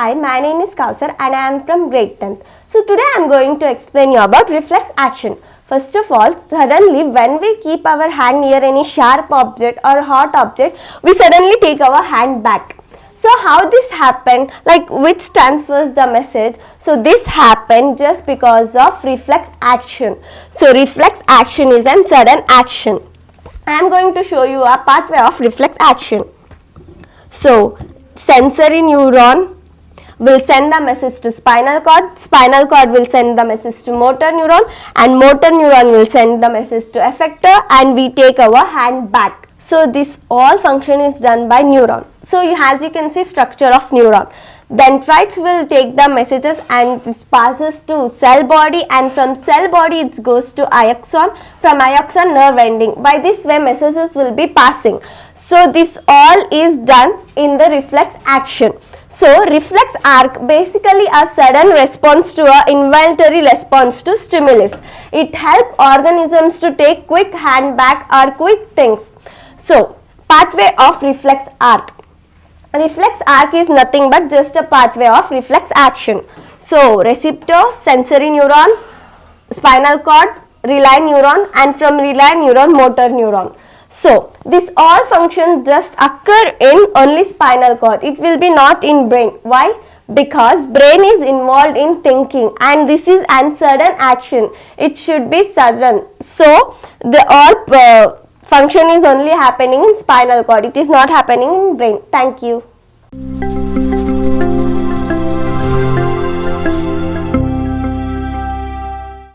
Hi, my name is Kausar and I am from grade 10th. So today I am going to explain you about reflex action. First of all, suddenly when we keep our hand near any sharp object or hot object, we suddenly take our hand back. So how this happened, like which transfers the message? So this happened just because of reflex action. So reflex action is a sudden action. I am going to show you a pathway of reflex action. So sensory neuron will send the message to spinal cord will send the message to motor neuron, and motor neuron will send the message to effector, and we take our hand back. So this all function is done by neuron. So as you can see, structure of neuron. Dendrites will take the messages and this passes to cell body, and from cell body it goes to axon, from axon nerve ending. By this way messages will be passing. So this all is done in the reflex action. So reflex arc basically a sudden response to a involuntary response to stimulus. It helps organisms to take quick hand back or quick things. So pathway of reflex arc. Reflex arc is nothing but just a pathway of reflex action. So receptor, sensory neuron, spinal cord, relay neuron, and from relay neuron, motor neuron. So this all functions just occur in only spinal cord. It will be not in brain. Why? Because brain is involved in thinking and this is a sudden action. It should be sudden. So the all function is only happening in spinal cord. It is not happening in brain. Thank you.